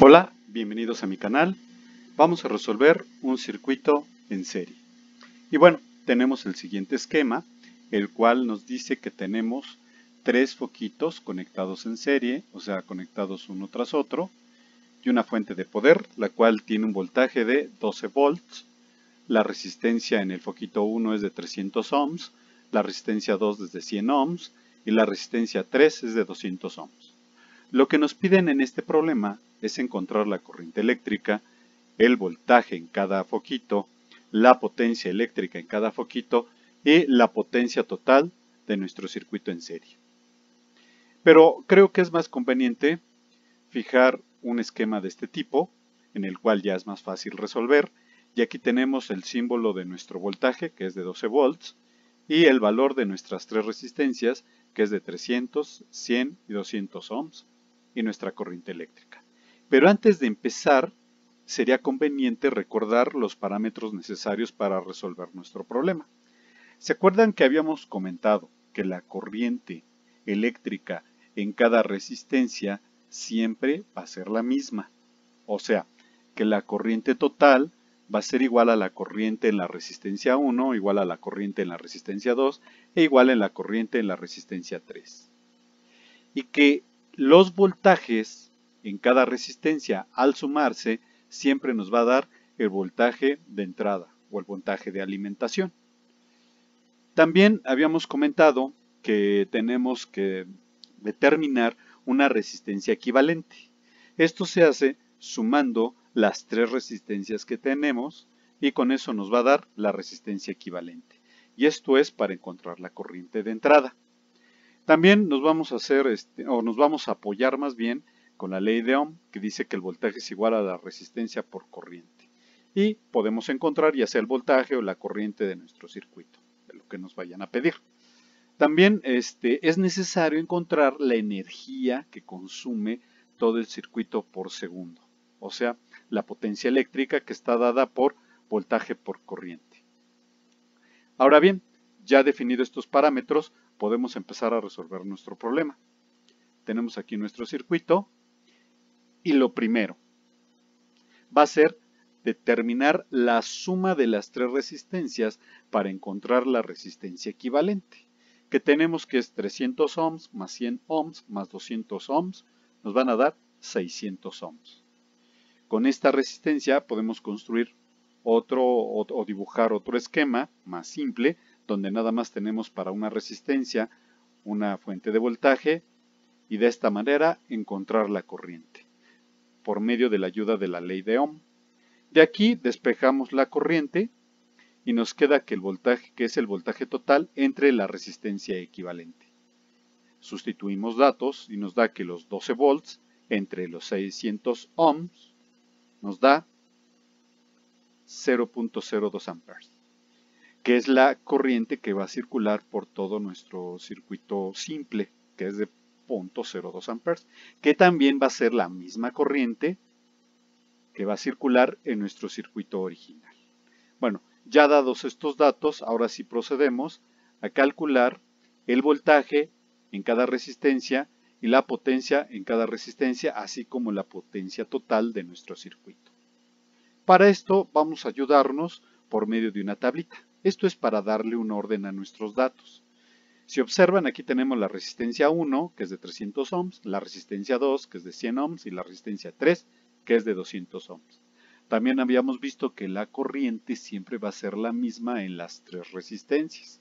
Hola, bienvenidos a mi canal. Vamos a resolver un circuito en serie. Y bueno, tenemos el siguiente esquema, el cual nos dice que tenemos tres foquitos conectados en serie, o sea, conectados uno tras otro, y una fuente de poder, la cual tiene un voltaje de 12 volts. La resistencia en el foquito 1 es de 300 ohms, la resistencia 2 es de 100 ohms y la resistencia 3 es de 200 ohms. Lo que nos piden en este problema es encontrar la corriente eléctrica, el voltaje en cada foquito, la potencia eléctrica en cada foquito y la potencia total de nuestro circuito en serie. Pero creo que es más conveniente fijar un esquema de este tipo, en el cual ya es más fácil resolver, y aquí tenemos el símbolo de nuestro voltaje, que es de 12 volts, y el valor de nuestras tres resistencias, que es de 300, 100 y 200 ohms, y nuestra corriente eléctrica. Pero antes de empezar, sería conveniente recordar los parámetros necesarios para resolver nuestro problema. ¿Se acuerdan que habíamos comentado que la corriente eléctrica en cada resistencia siempre va a ser la misma? O sea, que la corriente total va a ser igual a la corriente en la resistencia 1, igual a la corriente en la resistencia 2 e igual en la corriente en la resistencia 3. Y que los voltajes en cada resistencia al sumarse siempre nos va a dar el voltaje de entrada o el voltaje de alimentación. También habíamos comentado que tenemos que determinar una resistencia equivalente. Esto se hace sumando las tres resistencias que tenemos y con eso nos va a dar la resistencia equivalente. Y esto es para encontrar la corriente de entrada. También nos vamos a hacer, nos vamos a apoyar más bien con la ley de Ohm, que dice que el voltaje es igual a la resistencia por corriente. Y podemos encontrar ya sea el voltaje o la corriente de nuestro circuito, de lo que nos vayan a pedir. También es necesario encontrar la energía que consume todo el circuito por segundo, o sea, la potencia eléctrica que está dada por voltaje por corriente. Ahora bien, ya definido estos parámetros, podemos empezar a resolver nuestro problema. Tenemos aquí nuestro circuito y lo primero va a ser determinar la suma de las tres resistencias para encontrar la resistencia equivalente, que tenemos que es 300 ohms más 100 ohms más 200 ohms, nos van a dar 600 ohms. Con esta resistencia podemos construir otro o dibujar otro esquema más simple, donde nada más tenemos para una resistencia una fuente de voltaje y de esta manera encontrar la corriente por medio de la ayuda de la ley de Ohm. De aquí despejamos la corriente y nos queda que el voltaje, que es el voltaje total entre la resistencia equivalente. Sustituimos datos y nos da que los 12 volts entre los 600 ohms nos da 0.02 amperes, que es la corriente que va a circular por todo nuestro circuito simple, que es de 0.02 amperes, que también va a ser la misma corriente que va a circular en nuestro circuito original. Bueno, ya dados estos datos, ahora sí procedemos a calcular el voltaje en cada resistencia y la potencia en cada resistencia, así como la potencia total de nuestro circuito. Para esto vamos a ayudarnos por medio de una tablita. Esto es para darle un orden a nuestros datos. Si observan, aquí tenemos la resistencia 1, que es de 300 ohms, la resistencia 2, que es de 100 ohms, y la resistencia 3, que es de 200 ohms. También habíamos visto que la corriente siempre va a ser la misma en las tres resistencias.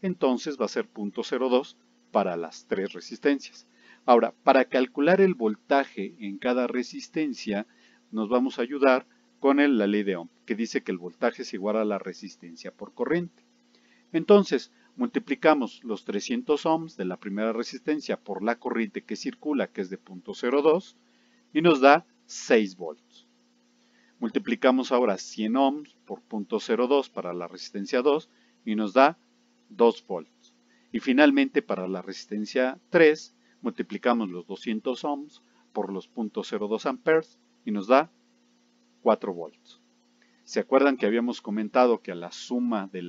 Entonces va a ser 0.02 para las tres resistencias. Ahora, para calcular el voltaje en cada resistencia, nos vamos a ayudar con la ley de Ohm, que dice que el voltaje es igual a la resistencia por corriente. Entonces, multiplicamos los 300 ohms de la primera resistencia por la corriente que circula, que es de 0.02, y nos da 6 volts. Multiplicamos ahora 100 ohms por 0.02 para la resistencia 2 y nos da 2 volts. Y finalmente para la resistencia 3 multiplicamos los 200 ohms por los 0.02 amperes y nos da 4 volts. ¿Se acuerdan que habíamos comentado que a la suma de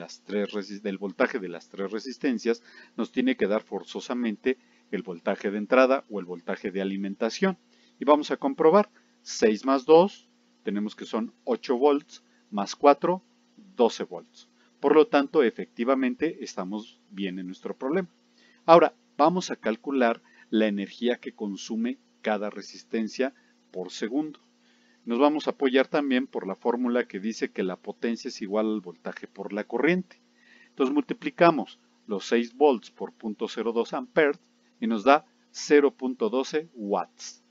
del voltaje de las tres resistencias nos tiene que dar forzosamente el voltaje de entrada o el voltaje de alimentación? Y vamos a comprobar. 6 más 2, tenemos que son 8 volts, más 4, 12 volts. Por lo tanto, efectivamente, estamos bien en nuestro problema. Ahora, vamos a calcular la energía que consume cada resistencia por segundo. Nos vamos a apoyar también por la fórmula que dice que la potencia es igual al voltaje por la corriente. Entonces multiplicamos los 6 volts por 0.02 amperes y nos da 0.12 watts.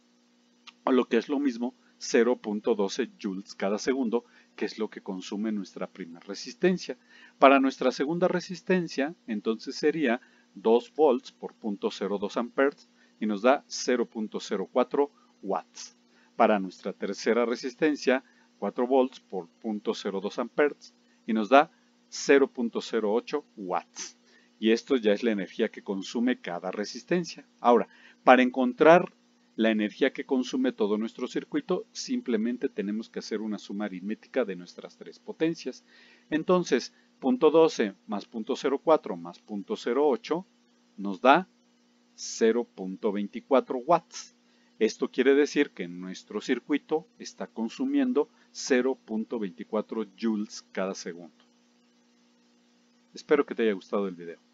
O lo que es lo mismo, 0.12 joules cada segundo, que es lo que consume nuestra primera resistencia. Para nuestra segunda resistencia, entonces sería 2 volts por 0.02 amperes y nos da 0.04 watts. Para nuestra tercera resistencia, 4 volts por 0.02 amperes y nos da 0.08 watts. Y esto ya es la energía que consume cada resistencia. Ahora, para encontrar la energía que consume todo nuestro circuito, simplemente tenemos que hacer una suma aritmética de nuestras tres potencias. Entonces, 0.12 más 0.04 más 0.08 nos da 0.24 watts. Esto quiere decir que nuestro circuito está consumiendo 0.24 joules cada segundo. Espero que te haya gustado el video.